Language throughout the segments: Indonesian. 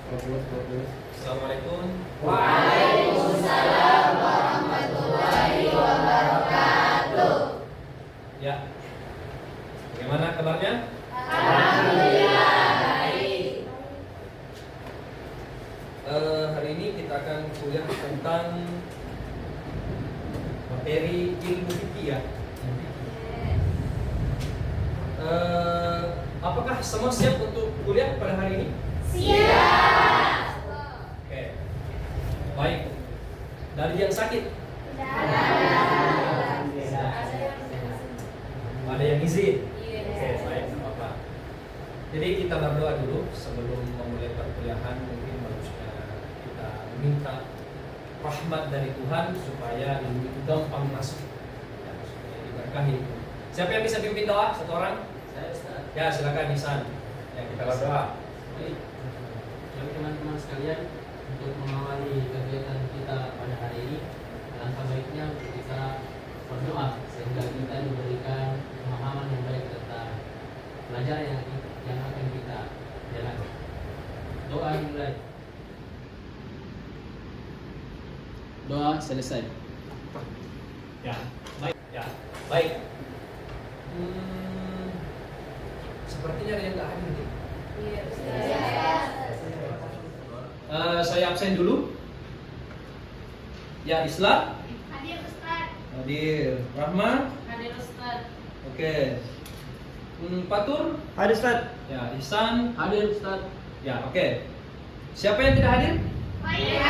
Assalamualaikum. Waalaikumsalam warahmatullahi wabarakatuh. Ya. Bagaimana kabarnya? Alhamdulillah baik. Hari ini kita akan kuliah tentang materi ilmu fikih ya. Apakah semua siap untuk kuliah pada hari ini? Siap. Oke. Baik. Dari yang sakit? Ada yang izin? Oke, baik, tidak apa-apa. Jadi kita berdoa dulu sebelum memulai perkuliahan. Mungkin bagusnya kita minta rahmat dari Tuhan supaya ilmu itu gampang masuk, ya, supaya diberkahi. Siapa yang bisa pimpin doa? Satu orang? Saya Ustaz. Ya, silakan Nisan. Ya, kita berdoa. Baik. Bagi teman-teman sekalian, untuk mengawali kegiatan kita pada hari ini, alangkah baiknya kita berdoa sehingga kita diberikan pemahaman yang baik tentang pelajaran yang akan kita jalani. Doa dimulai. Doa selesai. Ya, baik. Ya, baik. Sepertinya ada yang nggak hadir nih. Saya absen dulu. Ya, Islam. Hadir Ustaz. Hadir. Rahma. Hadir Ustaz. Oke. Fatur. Hadir Ustaz. Ya, Ihsan. Hadir Ustaz. Ya, oke. Siapa yang tidak hadir? Baik.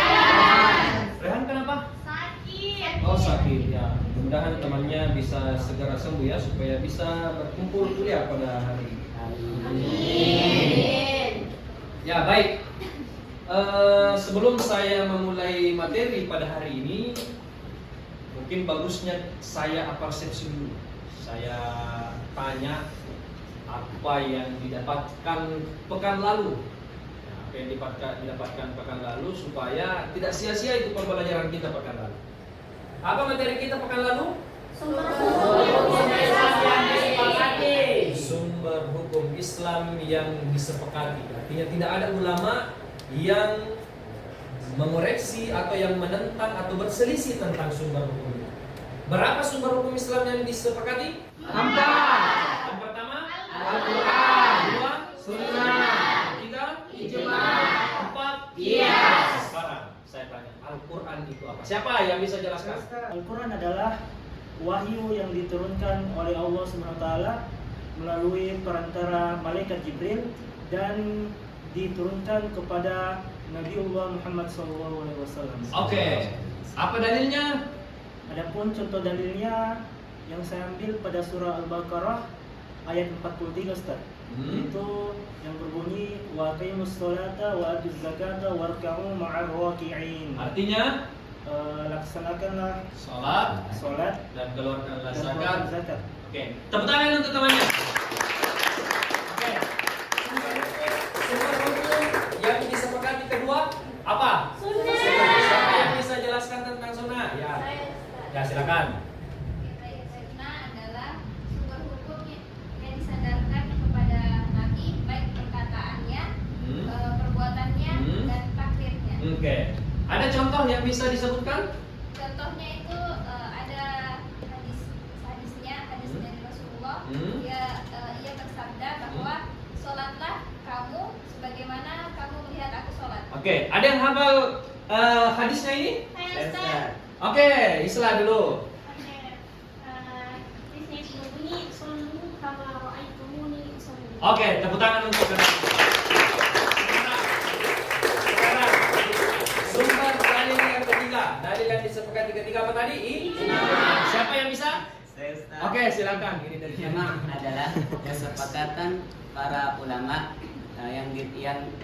Rehan kenapa? Sakit. Oh, sakit ya. Mudah-mudahan temannya bisa segera sembuh ya supaya bisa berkumpul kuliah pada hari ini. Amin. Ya, baik. Sebelum saya memulai materi pada hari ini, mungkin bagusnya saya persepsi dulu. Saya tanya apa yang didapatkan pekan lalu. Ya, apa yang didapatkan pekan lalu supaya tidak sia-sia itu pembelajaran kita pekan lalu. Apa materi kita pekan lalu? Sumber hukum Islam yang disepakati. Sumber hukum Islam yang disepakati. Artinya tidak ada ulama yang mengoreksi atau yang menentang atau berselisih tentang sumber hukum itu. Berapa sumber hukum Islam yang disepakati? 4. Yang pertama Al-Quran, 2 Sunnah, 3 Ijma', 4 Qiyas. Sekarang saya tanya, Al-Quran itu apa? Siapa yang bisa jelaskan? Al-Quran adalah wahyu yang diturunkan oleh Allah SWT melalui perantara malaikat Jibril dan diturunkan kepada Nabiullah Muhammad SAW. Oke. Apa dalilnya? Adapun contoh dalilnya yang saya ambil pada surah Al-Baqarah ayat 43 Ustaz. Itu yang berbunyi wa aqimus sholata wa atuz zakata warka'u ma'ar raki'in. Artinya laksanakanlah salat dan keluarkanlah dan zakat. zakat. Oke, tepuk tangan untuk temannya. Oke. Sumber hukum yang disepakati kedua apa? Sunnah. Siapa yang bisa jelaskan tentang sunnah? Ya. Ya, silakan. Sunnah adalah sumber hukum yang disandarkan kepada Nabi, baik perkataannya, perbuatannya, dan takdirnya. Oke. Ada contoh yang bisa disebutkan? Contohnya itu ada hadisnya dari Rasulullah. Ia bersabda bahwa sholatlah kamu sebagaimana kamu melihat aku sholat. Oke, ada yang hafal hadisnya ini? Saya Ustaz. Oke, Islah dulu. Hadisnya itu berbunyi shollu kama ra'aitumuni usolli. Oke, tepuk tangan untuk sekarang sumber dalil yang ketiga. Dalil yang disepakati ketiga apa tadi? Siapa yang bisa? Saya Ustaz. Oke, silakan. Ini dari Ijma' adalah kesepakatan para ulama yang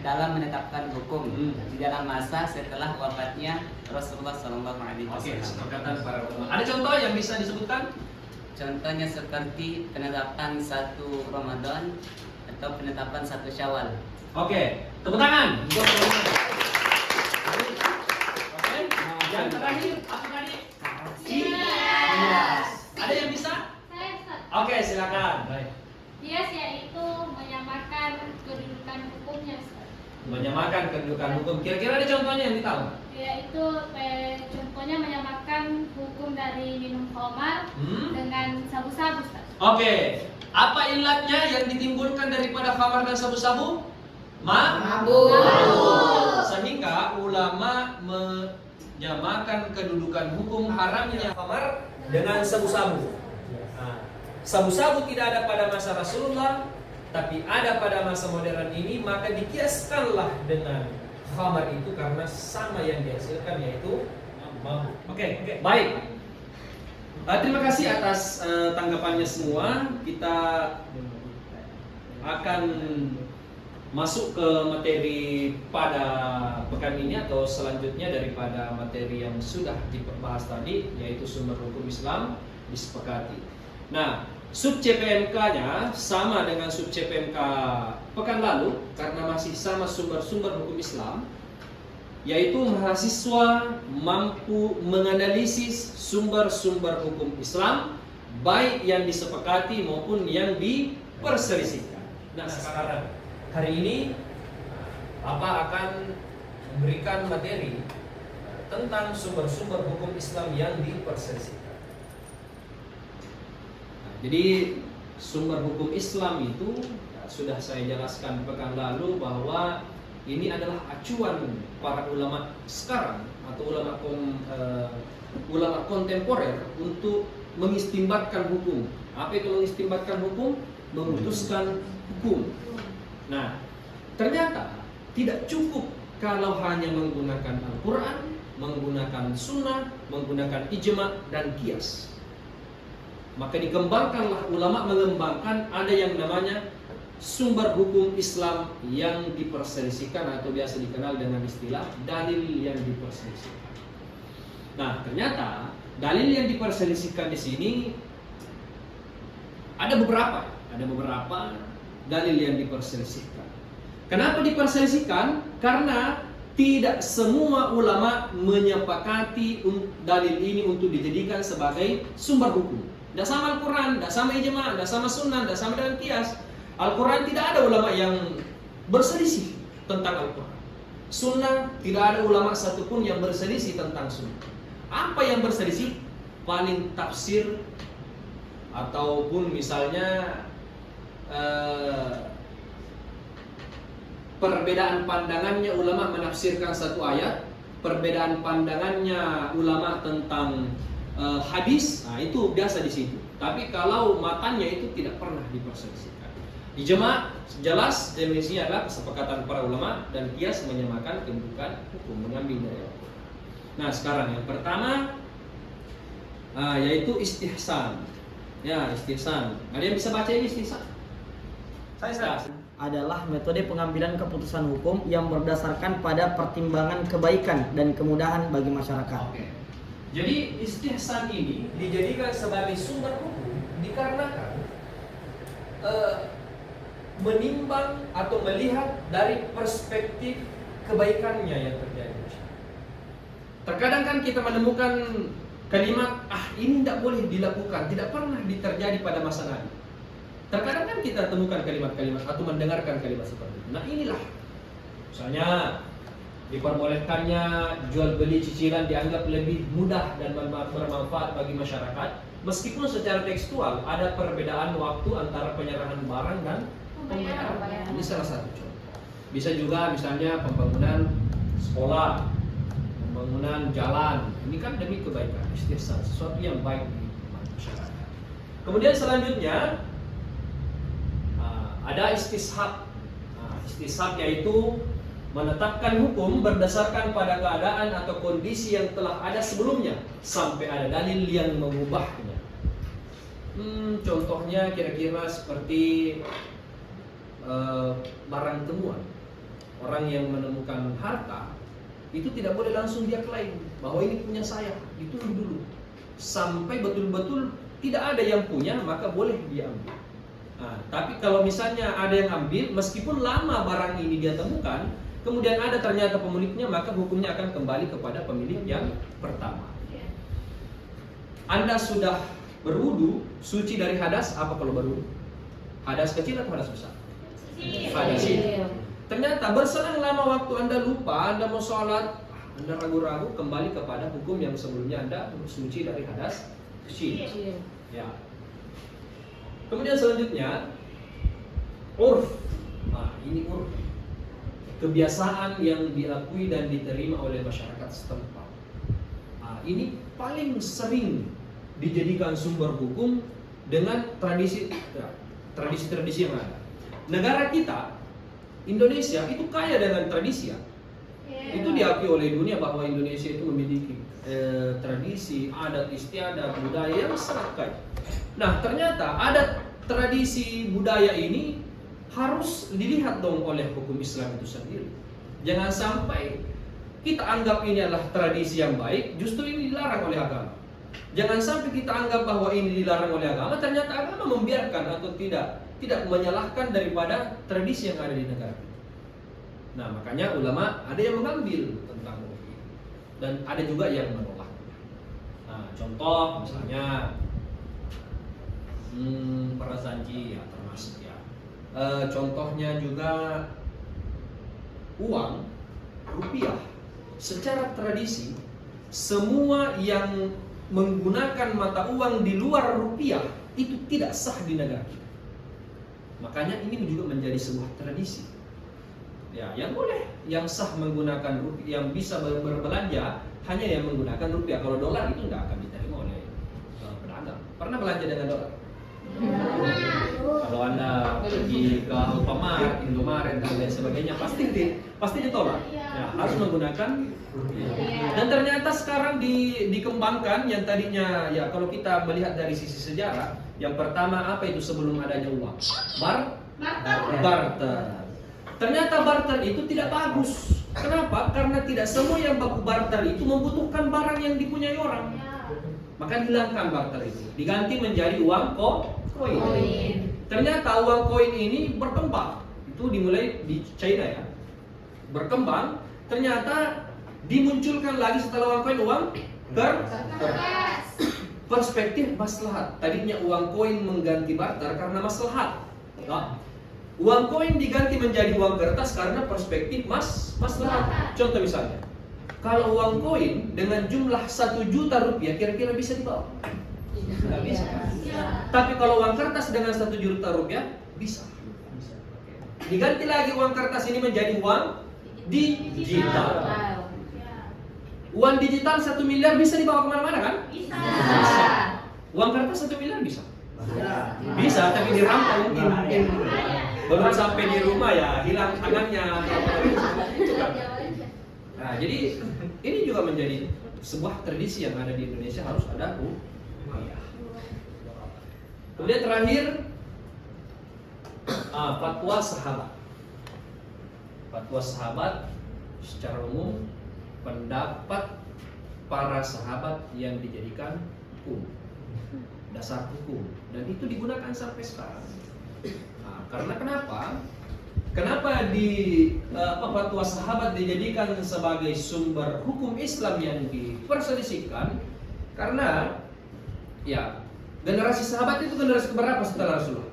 dalam menetapkan hukum di dalam masa setelah wafatnya Rasulullah Sallallahu Alaihi Oke, Wasallam. kesepakatan para ulama. Ada contoh yang bisa disebutkan? Contohnya seperti penetapan 1 Ramadan atau penetapan 1 Syawal. Oke, tepuk tangan untuk teman-teman. Oke, yang terakhir apa tadi? Kias. Ada yang bisa? Saya Ustaz. Oke, silakan. Baik. Kias yaitu menyamakan kedudukan hukumnya Ustaz. Menyamakan kedudukan hukum. Kira-kira ada contohnya yang ditahu? Yaitu contohnya menyamakan hukum dari minum khamar dengan sabu-sabu, Ustaz. Oke. Apa ilatnya yang ditimbulkan daripada khamar dan sabu-sabu? Mabuk. Sehingga ulama menyamakan kedudukan hukum haramnya khamar dengan sabu-sabu. Sabu-sabu tidak ada pada masa Rasulullah, tapi ada pada masa modern ini, maka dikiaskanlah dengan khamar itu karena sama yang dihasilkan, yaitu mabuk. Oke, baik. Terima kasih atas tanggapannya semua. Kita akan masuk ke materi pada pekan ini atau selanjutnya daripada materi yang sudah dibahas tadi, yaitu sumber hukum Islam disepakati. Nah, sub CPMK-nya sama dengan sub CPMK pekan lalu karena masih sama sumber-sumber hukum Islam, yaitu mahasiswa mampu menganalisis sumber-sumber hukum Islam baik yang disepakati maupun yang diperselisihkan. Nah, sekarang hari ini akan memberikan materi tentang sumber-sumber hukum Islam yang diperselisihkan. Jadi sumber hukum Islam itu sudah saya jelaskan pekan lalu bahwa ini adalah acuan para ulama sekarang atau ulama kontemporer untuk mengistimbatkan hukum. Apa itu mengistimbatkan hukum? Memutuskan hukum. Nah, ternyata tidak cukup kalau hanya menggunakan Al-Quran, menggunakan Sunnah, menggunakan ijma dan qiyas. Maka dikembangkanlah ulama mengembangkan ada yang namanya sumber hukum Islam yang diperselisihkan atau biasa dikenal dengan istilah dalil yang diperselisihkan. Nah, ternyata dalil yang diperselisihkan di sini ada beberapa dalil yang diperselisihkan. Kenapa diperselisihkan? Karena tidak semua ulama menyepakati dalil ini untuk dijadikan sebagai sumber hukum. Tidak sama Al-Quran, tidak sama ijma, tidak sama sunnah, tidak sama dengan qiyas. Al-Quran tidak ada ulama yang berselisih tentang Al-Quran. Sunnah tidak ada ulama satupun yang berselisih tentang sunnah. Apa yang berselisih? Paling tafsir ataupun misalnya perbedaan pandangannya ulama menafsirkan satu ayat, perbedaan pandangannya ulama tentang hadis, nah itu biasa di situ. Tapi kalau matanya itu tidak pernah diperselisihkan. Ijma jelas definisinya adalah kesepakatan para ulama dan qiyas menyamakan kedudukan hukum mengambil dari Al-Quran. Nah, sekarang yang pertama yaitu istihsan. Ya, istihsan. Ada yang bisa baca ini istihsan? Saya adalah metode pengambilan keputusan hukum yang berdasarkan pada pertimbangan kebaikan dan kemudahan bagi masyarakat. Oke. Jadi istihsan ini dijadikan sebagai sumber hukum dikarenakan menimbang atau melihat dari perspektif kebaikannya yang terjadi. Terkadang kan kita menemukan kalimat ini tidak boleh dilakukan, tidak pernah terjadi pada masa Nabi. Terkadang kan kita temukan kalimat-kalimat atau mendengarkan kalimat seperti itu. Nah, inilah misalnya diperbolehkannya jual beli cicilan dianggap lebih mudah dan bermanfaat bagi masyarakat, meskipun secara tekstual ada perbedaan waktu antara penyerahan barang dan pembayaran. Ini salah satu contoh. Bisa juga misalnya pembangunan sekolah, pembangunan jalan. Ini kan demi kebaikan, istihsan, sesuatu yang baik di masyarakat. Kemudian selanjutnya ada istishab. Istishab yaitu menetapkan hukum berdasarkan pada keadaan atau kondisi yang telah ada sebelumnya sampai ada dalil yang mengubahnya. Contohnya kira-kira seperti barang temuan. Orang yang menemukan harta itu tidak boleh langsung dia klaim bahwa ini punya saya, ditunggu dulu sampai betul-betul tidak ada yang punya, maka boleh dia ambil. Nah, tapi kalau misalnya ada yang ambil, meskipun lama barang ini dia temukan, kemudian ada ternyata pemiliknya, maka hukumnya akan kembali kepada pemilik yang pertama. Anda sudah berwudu, suci dari hadas, apa kalau berwudu? Hadas kecil atau hadas besar? Hadas kecil. ternyata berselang lama waktu Anda lupa, Anda mau sholat, Anda ragu-ragu, kembali kepada hukum yang sebelumnya Anda suci dari hadas kecil. Ya. Kemudian selanjutnya urf. Nah, ini urf. Kebiasaan yang diakui dan diterima oleh masyarakat setempat. Nah, ini paling sering dijadikan sumber hukum dengan tradisi yang ada. Negara kita, Indonesia, itu kaya dengan tradisi ya. Itu diakui oleh dunia bahwa Indonesia itu memiliki tradisi, adat istiadat, budaya yang sangat kaya. Nah, ternyata adat tradisi budaya ini harus dilihat dong oleh hukum Islam itu sendiri. Jangan sampai kita anggap ini adalah tradisi yang baik, justru ini dilarang oleh agama. Jangan sampai kita anggap bahwa ini dilarang oleh agama, ternyata agama membiarkan atau tidak menyalahkan daripada tradisi yang ada di negara kita. Nah, makanya ulama ada yang mengambil tentang ini dan ada juga yang menolak. Nah, contoh misalnya prasanji ya termasuk ya. Contohnya juga uang rupiah. Secara tradisi semua yang menggunakan mata uang di luar rupiah itu tidak sah di negara kita. Makanya ini juga menjadi sebuah tradisi. Ya, yang boleh, yang sah menggunakan rupiah, yang bisa berbelanja hanya yang menggunakan rupiah. Kalau dolar itu nggak akan diterima oleh pedagang. Pernah belanja dengan dolar? Kalau Anda pergi ke Alfamart, Indomaret dan lain sebagainya pasti ditolak. Ya, harus menggunakan rupiah. Dan ternyata sekarang dikembangkan yang tadinya ya kalau kita melihat dari sisi sejarah, yang pertama apa itu sebelum adanya uang? Barter. Ternyata barter itu tidak bagus. Kenapa? Karena tidak semua yang baku barter itu membutuhkan barang yang dipunyai orang. Maka hilangkan barter itu, diganti menjadi uang koin. Ternyata uang koin ini berkembang. Itu dimulai di China ya. Berkembang, ternyata dimunculkan lagi setelah uang koin uang kertas. Perspektif maslahat. Tadinya uang koin mengganti barter karena maslahat. Nah, uang koin diganti menjadi uang kertas karena perspektif maslahat. Contoh misalnya, kalau uang koin dengan jumlah 1 juta rupiah kira-kira bisa dibawa? Tidak bisa. Tapi kalau uang kertas dengan 1 juta rupiah bisa. Diganti lagi uang kertas ini menjadi uang digital. Uang digital 1 miliar bisa dibawa kemana-mana kan? Bisa. Uang kertas 1 miliar bisa? Bisa, tapi dirampok mungkin. Belum sampai di rumah ya hilang tangannya. Nah, jadi ini juga menjadi sebuah tradisi yang ada di Indonesia, harus ada rupiah. Kemudian terakhir fatwa sahabat. Fatwa sahabat secara umum pendapat para sahabat yang dijadikan hukum, dasar hukum, dan itu digunakan sampai sekarang. Nah, karena kenapa? Kenapa fatwa sahabat dijadikan sebagai sumber hukum Islam yang diperselisihkan? Karena ya generasi sahabat itu generasi keberapa setelah Rasulullah?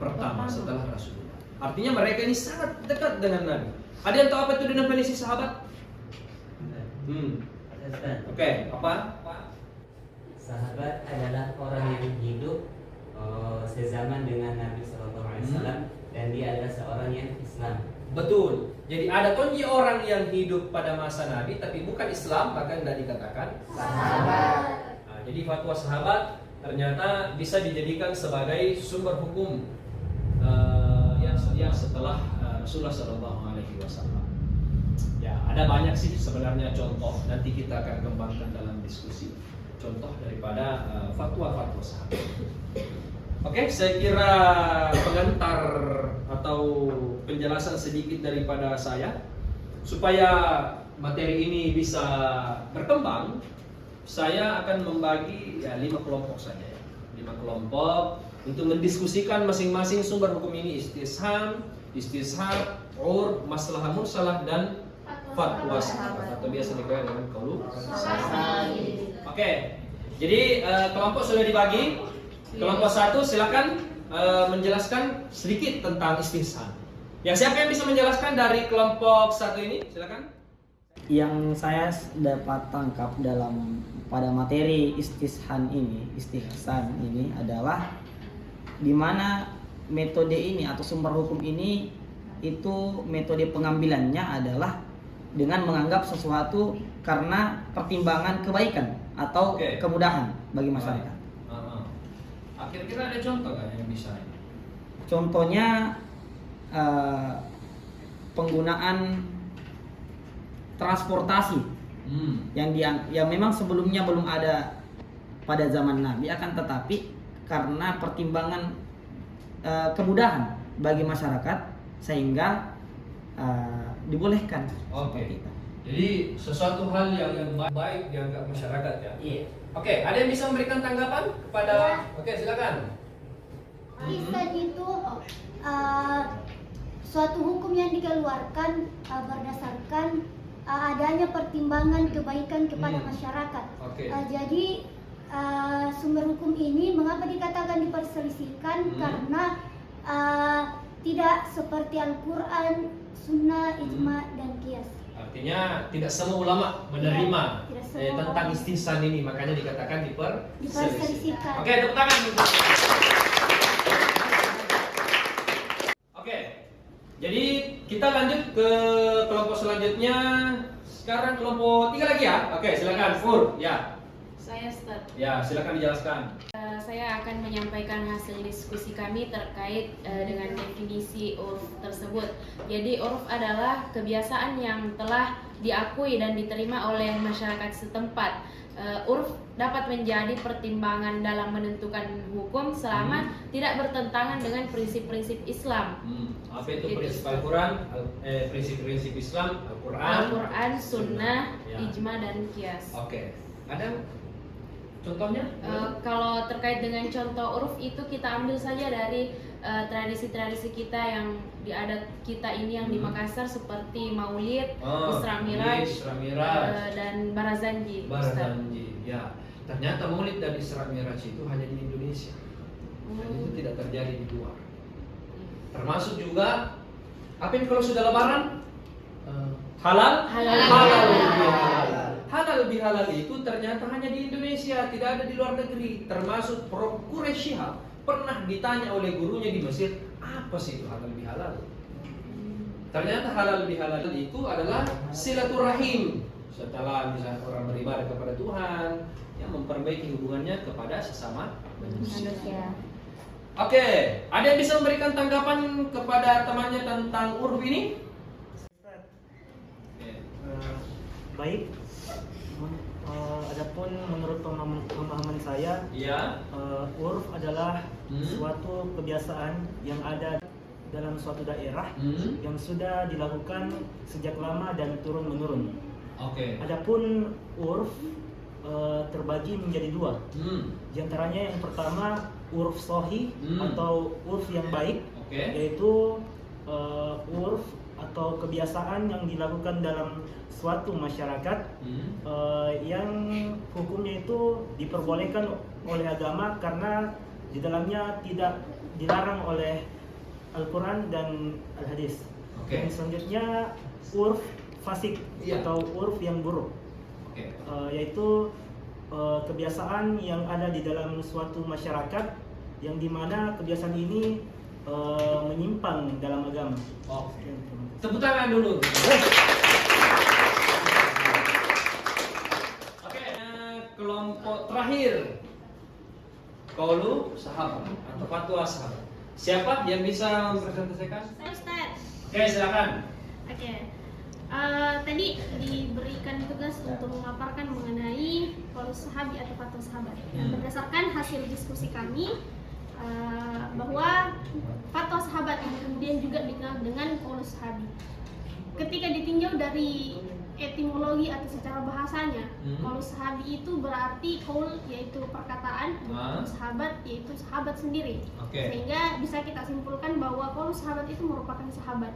Pertama setelah Rasulullah. Artinya mereka ini sangat dekat dengan Nabi. Ada yang tahu apa itu definisi sahabat? Oke, apa? Sahabat adalah orang yang hidup sezaman dengan Nabi SAW dan dia adalah seorang yang Islam. Betul. Jadi ada tonji orang yang hidup pada masa Nabi tapi bukan Islam, maka tidak dikatakan sahabat. Nah, jadi fatwa sahabat ternyata bisa dijadikan sebagai sumber hukum yang setelah Rasulullah SAW. Ya, ada banyak sih sebenarnya contoh, nanti kita akan kembangkan dalam diskusi contoh daripada fatwa-fatwa sahabat. Oke, saya kira pengantar atau penjelasan sedikit daripada saya supaya materi ini bisa berkembang. Saya akan membagi 5 kelompok saja ya. 5 kelompok untuk mendiskusikan masing-masing sumber hukum ini: istisham, istishab, urf, maslahah mursalah, dan fatwa sahabat atau biasa dikenal dengan qaul sahabat. Oke. Jadi kelompok sudah dibagi. Kelompok 1 silakan menjelaskan sedikit tentang istihsan. Ya, siapa yang bisa menjelaskan dari kelompok satu ini? Silakan. Yang saya dapat tangkap pada materi istihsan ini adalah di mana metode ini atau sumber hukum ini itu metode pengambilannya adalah dengan menganggap sesuatu karena pertimbangan kebaikan atau Oke. kemudahan bagi masyarakat. Kira-kira ada contoh nggak yang bisa? Contohnya penggunaan transportasi yang memang sebelumnya belum ada pada zaman Nabi, akan tetapi karena pertimbangan kemudahan bagi masyarakat sehingga dibolehkan. Oke. Jadi sesuatu hal yang baik dianggap masyarakat ya. Iya. Oke, ada yang bisa memberikan tanggapan kepada? Oke, silakan. Ihsan itu suatu hukum yang dikeluarkan berdasarkan adanya pertimbangan kebaikan kepada masyarakat. Oke. Jadi sumber hukum ini mengapa dikatakan diperselisihkan karena tidak seperti Al-Quran, Sunnah, Ijma, dan Qiyas. Artinya tidak semua ulama menerima Tidak semua tentang ulama. istihsan ini, makanya dikatakan diperselisihkan. Diperselisihkan. Oke, tepuk tangan. Oke, jadi kita lanjut ke kelompok selanjutnya. Sekarang kelompok 3 lagi ya. Oke, silakan Fur. Ya, Saya Ustaz. ya silakan dijelaskan. Saya akan menyampaikan hasil diskusi kami terkait dengan definisi urf tersebut. Jadi urf adalah kebiasaan yang telah diakui dan diterima oleh masyarakat setempat. Urf dapat menjadi pertimbangan dalam menentukan hukum selama tidak bertentangan dengan prinsip-prinsip Islam. Apa itu Itu. prinsip Al-Quran? Prinsip-prinsip Islam, Al-Quran, Al-Quran, Sunnah, Ya. Ijma, dan Qiyas. Oke, ada contohnya? Kalau terkait dengan contoh uruf itu kita ambil saja dari tradisi-tradisi kita yang di adat kita ini yang di Makassar seperti Maulid, Isra Miraj, dan Barazanji. Ustaz. Barazanji. Ya, ternyata Maulid dan Isra Miraj itu hanya di Indonesia. Dan itu tidak terjadi di luar. Termasuk juga apa ini kalau sudah lebaran? Halal? Halal. Halal bihalal itu ternyata hanya di Indonesia, tidak ada di luar negeri. Termasuk Prof. Quraish Shihab pernah ditanya oleh gurunya di Mesir, apa sih itu halal bihalal? Ternyata halal bihalal itu adalah silaturahim. Setelah misalnya orang beribadah kepada Tuhan, yang memperbaiki hubungannya kepada sesama manusia. Oke, ada yang bisa memberikan tanggapan kepada temannya tentang urf ini? Baik. Adapun menurut pemahaman saya, Iya. urf adalah suatu kebiasaan yang ada dalam suatu daerah yang sudah dilakukan sejak lama dan turun menurun. Oke. Adapun urf terbagi menjadi dua. Di antaranya yang pertama urf sahih atau urf yang baik, Oke. yaitu urf atau kebiasaan yang dilakukan dalam suatu masyarakat yang hukumnya itu diperbolehkan oleh agama karena di dalamnya tidak dilarang oleh Al-Quran dan Al-Hadis. Oke. Yang selanjutnya urf fasik Iya. atau urf yang buruk, Oke. yaitu kebiasaan yang ada di dalam suatu masyarakat yang dimana kebiasaan ini menyimpang dalam agama. Oke. Sekian, terima kasih. Tepuk tangan dulu. Oke, kelompok terakhir. Qaulu sahabat atau fatwa sahabat. Siapa yang bisa mempresentasikan? Saya Ustaz. Oke, silakan. Oke. Tadi diberikan tugas untuk memaparkan mengenai qaul sahabi atau fatwa sahabat. Berdasarkan hasil diskusi kami bahwa fatwa sahabat yang kemudian juga dikenal dengan qaul sahabi. Ketika ditinjau dari etimologi atau secara bahasanya, qaul sahabi itu berarti qaul yaitu perkataan, qaul sahabat yaitu sahabat sendiri. Oke. Sehingga bisa kita simpulkan bahwa qaul sahabat itu merupakan sahabat.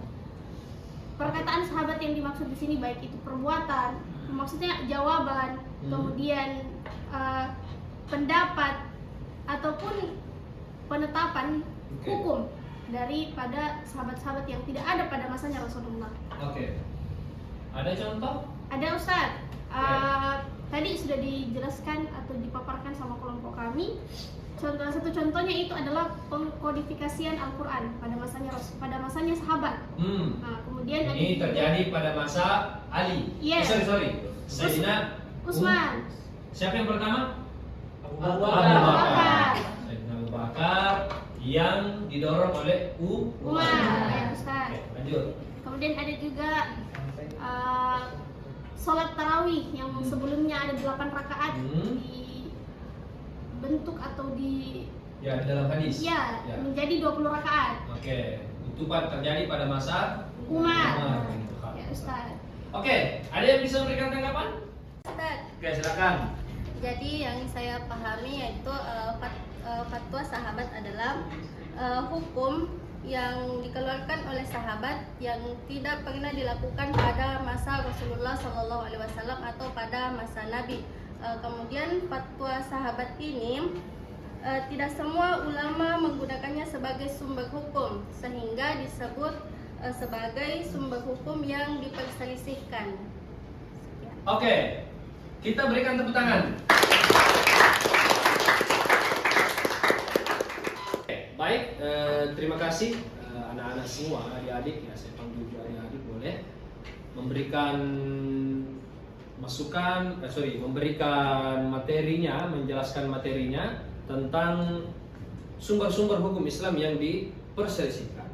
Perkataan sahabat yang dimaksud di sini baik itu perbuatan, maksudnya jawaban, kemudian pendapat ataupun penetapan hukum daripada sahabat-sahabat yang tidak ada pada masanya Rasulullah. Oke. Ada contoh? Ada Ustaz. Tadi sudah dijelaskan atau dipaparkan sama kelompok kami. Satu contohnya itu adalah pengkodifikasian Al-Quran pada masanya sahabat. Nah, kemudian Ini terjadi pada masa Ali. Yes. Sorry. Sayyidina Usman. Siapa yang pertama? Abu Abu Bakar. Bakar. Sayyidina Abu Bakar yang didorong oleh Umar. Ya, Ustaz. Oke, lanjut. Kemudian ada juga sholat tarawih yang sebelumnya ada 8 rakaat dibentuk atau Ya, di dalam hadis. ya. Menjadi 20 rakaat. Oke, itu terjadi pada masa Umar. bin Khattab. Ya, Ustaz. Oke, ada yang bisa memberikan tanggapan? Ustaz, Oke, silakan. jadi yang saya pahami yaitu fatwa sahabat adalah hukum yang dikeluarkan oleh sahabat yang tidak pernah dilakukan pada masa Rasulullah SAW atau pada masa Nabi. Kemudian fatwa sahabat ini tidak semua ulama menggunakannya sebagai sumber hukum sehingga disebut sebagai sumber hukum yang diperselisihkan. Oke, kita berikan tepuk tangan. Baik, terima kasih anak-anak semua, adik-adik, ya saya panggil juga adik-adik boleh memberikan masukan, memberikan materinya, menjelaskan materinya tentang sumber-sumber hukum Islam yang diperselisihkan,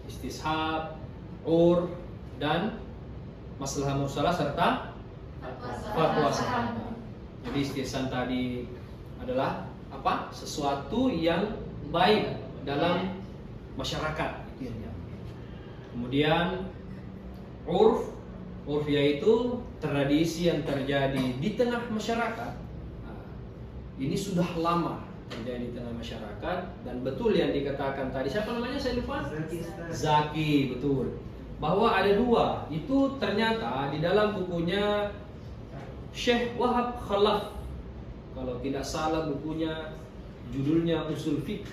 istishab, urf, dan masalah mursalah serta fatwa sahabat. Jadi istihsan tadi adalah apa? Sesuatu yang baik dalam masyarakat itu yang diambil. Kemudian urf yaitu tradisi yang terjadi di tengah masyarakat. Nah, ini sudah lama terjadi di tengah masyarakat dan betul yang dikatakan tadi, siapa namanya saya lupa? Zaki, betul. Bahwa ada dua, itu ternyata di dalam bukunya Syekh Wahab Khalaf, kalau tidak salah bukunya judulnya Usul Fiqh,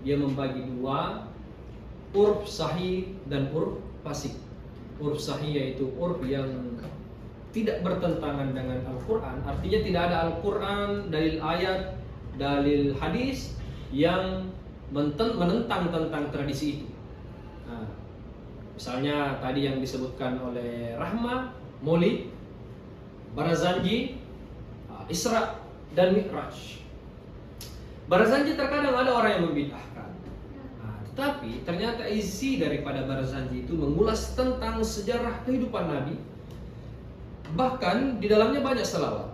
dia membagi dua, urf sahih dan urf fasik. Urf sahih yaitu urf yang tidak bertentangan dengan Al-Quran, artinya tidak ada Al-Quran, dalil ayat, dalil hadis yang menentang tentang tradisi itu. Nah, misalnya tadi yang disebutkan oleh Rahma, Maulid, Barazanji, Isra dan Mi'raj. Barazanji terkadang ada orang yang membid'ahkan. Nah, tetapi ternyata isi daripada Barazanji itu mengulas tentang sejarah kehidupan Nabi. Bahkan di dalamnya banyak selawat.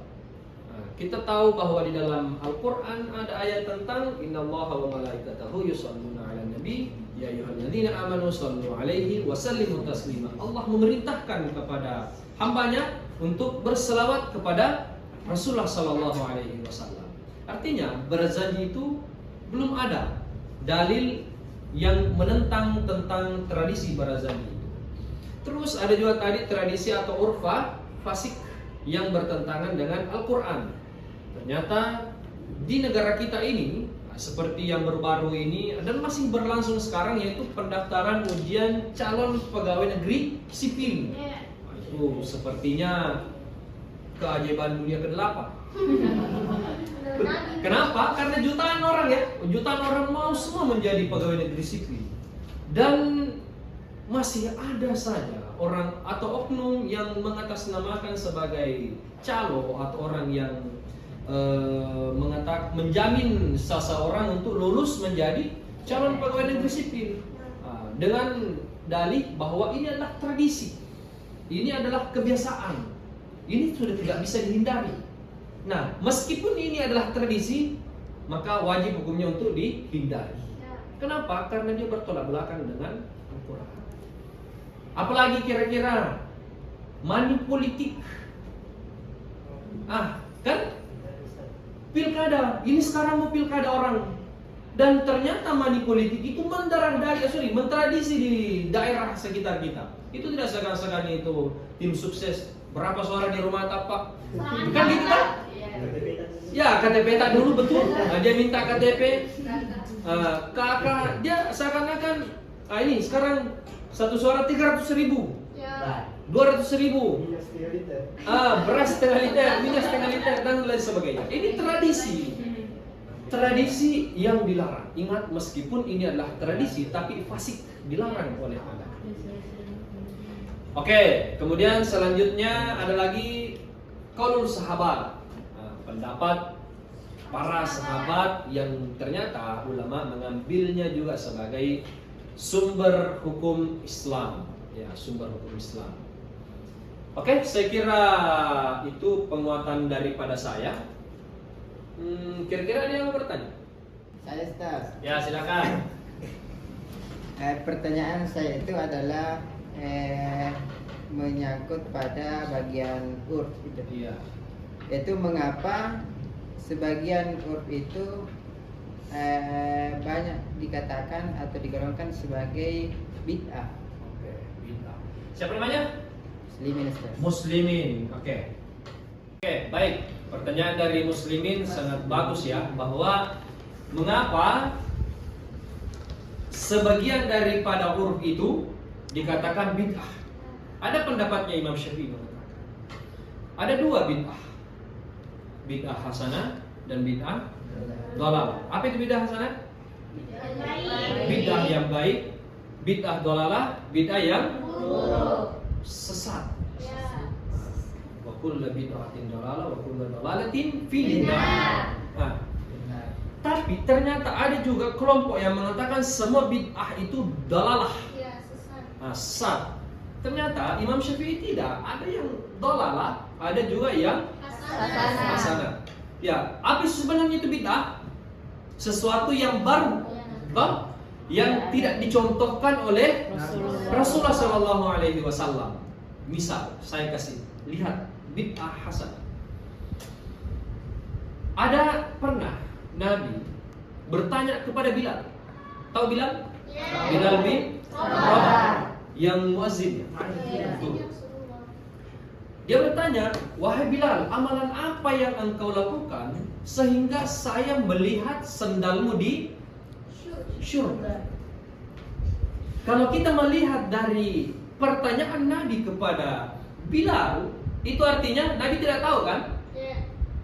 Nah, kita tahu bahwa di dalam Al-Quran ada ayat tentang Innallaha wa malaikatahu yusholluna 'alan nabi ya ayyuhalladzina amanu shollu 'alaihi wa sallimu taslima. Allah memerintahkan kepada hambanya untuk berselawat kepada Rasulullah sallallahu alaihi wasallam. Artinya Barazanji itu belum ada dalil yang menentang tentang tradisi Barazanji itu. Terus ada juga tadi tradisi atau urfa fasik yang bertentangan dengan Al-Quran. Ternyata di negara kita ini seperti yang baru-baru ini dan masih berlangsung sekarang, yaitu pendaftaran ujian calon pegawai negeri sipil. Itu sepertinya keajaiban dunia ke-8. Kenapa? Karena jutaan orang mau semua menjadi pegawai negeri sipil. Dan masih ada saja orang atau oknum yang mengatasnamakan sebagai calo atau orang yang menjamin seseorang untuk lulus menjadi calon pegawai negeri sipil dengan dalih bahwa ini adalah tradisi, ini adalah kebiasaan, ini sudah tidak bisa dihindari. Nah, meskipun ini adalah tradisi, maka wajib hukumnya untuk dihindari. Kenapa? Karena dia bertolak belakang dengan Al-Quran. Apalagi kira-kira money politik. Kan? Pilkada, ini sekarang mau pilkada orang. Dan ternyata money politik itu mentradisi di daerah sekitar kita. Itu tidak segan-segan itu tim sukses Berapa suara di rumah tapak? Kan gitu kan? Ya, KTP tak dulu betul. Nah, dia minta KTP. Kakak dia seakan-akan ini sekarang satu suara 300.000, 200.000. Beras setengah liter, minyak setengah liter dan lain sebagainya. Ini tradisi yang dilarang. Ingat, meskipun ini adalah tradisi, tapi fasik, dilarang oleh Allah. Oke, kemudian selanjutnya ada lagi qaulul sahabat, pendapat para sahabat yang ternyata ulama mengambilnya juga sebagai sumber hukum Islam, ya, sumber hukum Islam. Oke, saya kira itu penguatan daripada saya. Kira-kira ada yang mau bertanya? Saya Ustaz. Ya, silakan. Pertanyaan saya itu adalah menyangkut pada bagian urf itu. Iya. Yaitu mengapa sebagian urf itu banyak dikatakan atau digolongkan sebagai bid'ah. Oke, bid'ah. Siapa namanya? Muslimin Ustaz. Muslimin. Oke, baik. Pertanyaan dari Muslimin sangat bagus ya, bahwa mengapa sebagian daripada urf itu dikatakan bid'ah. Ada pendapatnya Imam Syafi'i mengatakan ada dua bid'ah, bid'ah hasanah dan bid'ah dhalalah. Apa itu bid'ah hasanah? Bid'ah yang baik. Bid'ah dhalalah, bid'ah yang sesat. Wa kullu bid'atin dhalalah wa kullu dhalalatin finnar. Tapi ternyata ada juga kelompok yang mengatakan semua bid'ah itu dhalalah, sesat. Ternyata Imam Syafi'i tidak, ada yang dhalalah, ada juga yang hasanah. Ya, apa sebenarnya itu bid'ah? Sesuatu yang baru, yang tidak dicontohkan oleh Rasulullah SAW. Misal, saya kasih lihat bid'ah hasanah. Ada pernah Nabi bertanya kepada Bilal. Tahu Bilal? Bilal bin Rabah yang muazzin. Dia bertanya, wahai Bilal, amalan apa yang engkau lakukan sehingga saya melihat sendalmu di syurga? Kalau kita melihat dari pertanyaan Nabi kepada Bilal, itu artinya Nabi tidak tahu kan?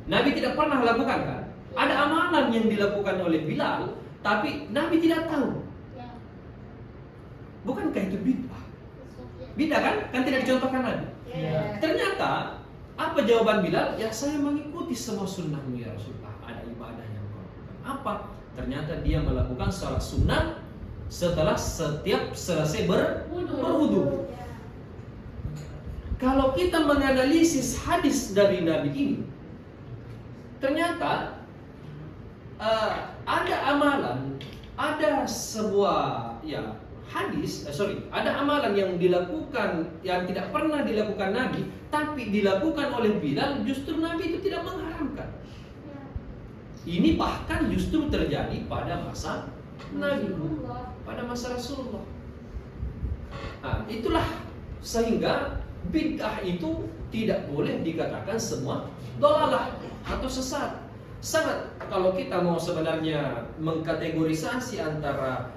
Nabi tidak pernah lakukan kan? Ada amalan yang dilakukan oleh Bilal, tapi Nabi tidak tahu. Bukankah itu bid'ah? Bid'ah kan? Kan tidak dicontohkan Nabi. Ternyata apa jawaban Bilal? Ya, saya mengikuti semua sunnahmu ya Rasulullah. Ada ibadah yang kau lakukan. Apa? Ternyata dia melakukan sholat sunnah setelah setiap selesai berwudu. Kalau kita menganalisis hadis dari Nabi ini, ternyata ada amalan, ada sebuah ada amalan yang dilakukan yang tidak pernah dilakukan Nabi, tapi dilakukan oleh Bilal. Justru Nabi itu tidak mengharamkan. Ini bahkan justru terjadi pada masa Nabi, pada masa Rasulullah. Nah, itulah sehingga bid'ah itu tidak boleh dikatakan semua dhalalah atau sesat. Sangat, kalau kita mau sebenarnya mengkategorisasi antara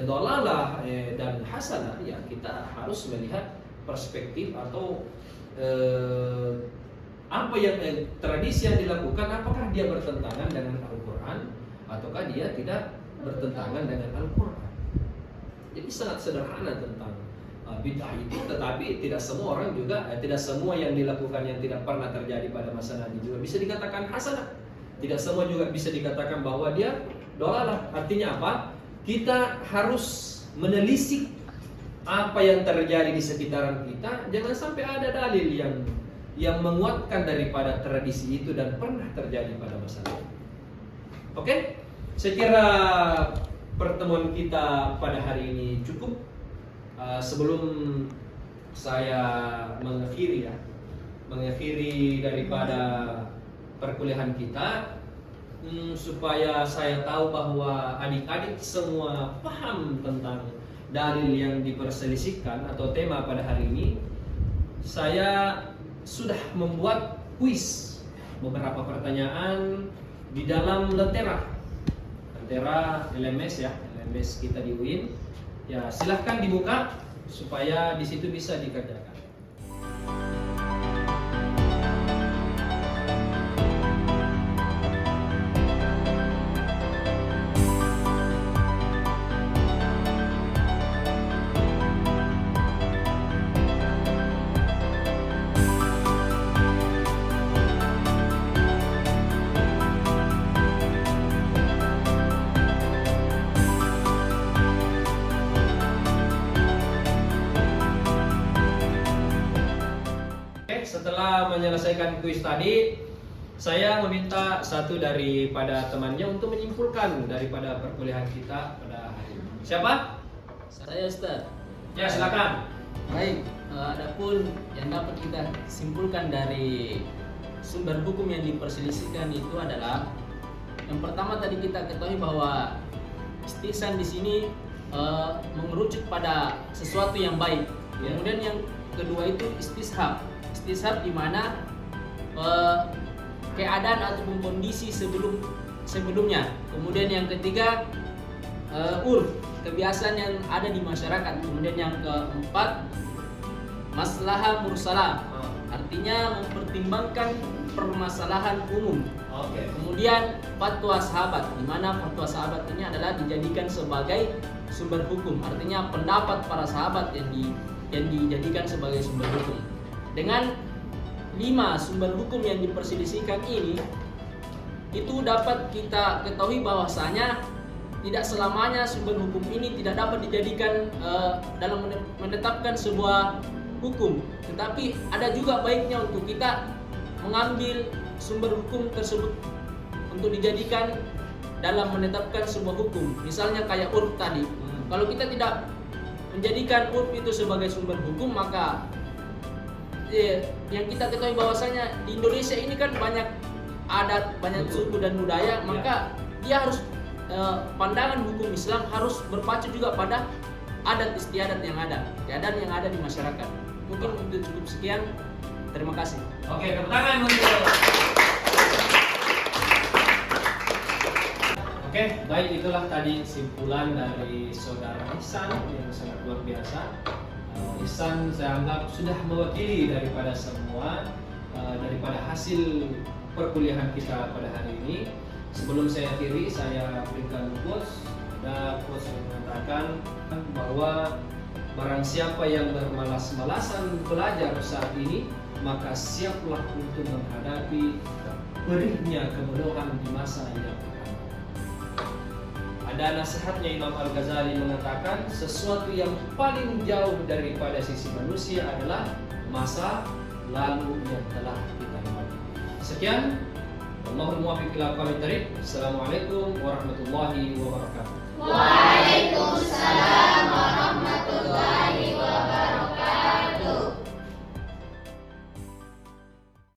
dhalalah dan hasanah, ya kita harus melihat perspektif atau apa yang tradisi yang dilakukan, apakah dia bertentangan dengan Al-Quran ataukah dia tidak bertentangan dengan Al-Quran. Jadi sangat sederhana tentang bid'ah itu, tetapi tidak semua orang juga, tidak semua yang dilakukan yang tidak pernah terjadi pada masa Nabi juga bisa dikatakan hasanah. Tidak semua juga bisa dikatakan bahwa dia dhalalah. Artinya apa? Kita harus menelisik apa yang terjadi di sekitaran kita. Jangan sampai ada dalil yang menguatkan daripada tradisi itu dan pernah terjadi pada masa lalu. Oke? Saya kira pertemuan kita pada hari ini cukup. Sebelum saya mengakhiri daripada perkuliahan kita, supaya saya tahu bahwa adik-adik semua paham tentang dalil yang diperselisihkan atau tema pada hari ini, saya sudah membuat kuis beberapa pertanyaan di dalam Lentera LMS ya, LMS kita di UIN. Ya, silahkan dibuka supaya di situ bisa dikerjakan. Setelah menyelesaikan kuis tadi, saya meminta satu daripada temannya untuk menyimpulkan daripada perkuliahan kita pada hari ini. Siapa? Saya Ustaz. Ya, silakan. Baik, adapun yang dapat kita simpulkan dari sumber hukum yang diperselisihkan itu adalah yang pertama tadi kita ketahui bahwa istihsan di sini mengerucut pada sesuatu yang baik. Kemudian yang kedua itu istishab. Istishab di mana keadaan ataupun kondisi sebelumnya. Kemudian yang ketiga urf, kebiasaan yang ada di masyarakat. Kemudian yang keempat maslahah mursalah, artinya mempertimbangkan permasalahan umum. Kemudian fatwa sahabat, di mana fatwa sahabat ini adalah dijadikan sebagai sumber hukum, artinya pendapat para sahabat yang dijadikan sebagai sumber hukum. Dengan 5 sumber hukum yang diperselisihkan ini, itu dapat kita ketahui bahwasanya tidak selamanya sumber hukum ini tidak dapat dijadikan dalam menetapkan sebuah hukum, tetapi ada juga baiknya untuk kita mengambil sumber hukum tersebut untuk dijadikan dalam menetapkan sebuah hukum. Misalnya kayak urf tadi, kalau kita tidak menjadikan urf itu sebagai sumber hukum, maka yang kita ketahui bahwasanya di Indonesia ini kan banyak adat, banyak suku dan budaya, maka dia harus pandangan hukum Islam harus berpacu juga pada adat istiadat yang ada, keadaan yang ada di masyarakat. Mungkin untuk cukup sekian. Terima kasih. Oke, tepuk tangan untuk. Oke, baik, itulah tadi simpulan dari saudara Ihsan yang sangat luar biasa. Ihsan saya anggap sudah mewakili daripada semua daripada hasil perkuliahan kita pada hari ini. Sebelum saya akhiri, saya berikan quotes. Ada quotes yang mengatakan bahwa barang siapa yang bermalas-malasan belajar saat ini, maka siaplah untuk menghadapi perihnya kemenuhan di masa yang akan. Ada nasihatnya Imam Al-Ghazali mengatakan sesuatu yang paling jauh daripada sisi manusia adalah masa lalu yang telah kita lewati. Sekian, Allahul muwaffiq ila aqwamit thariq. Assalamualaikum warahmatullahi wabarakatuh. Waalaikumsalam.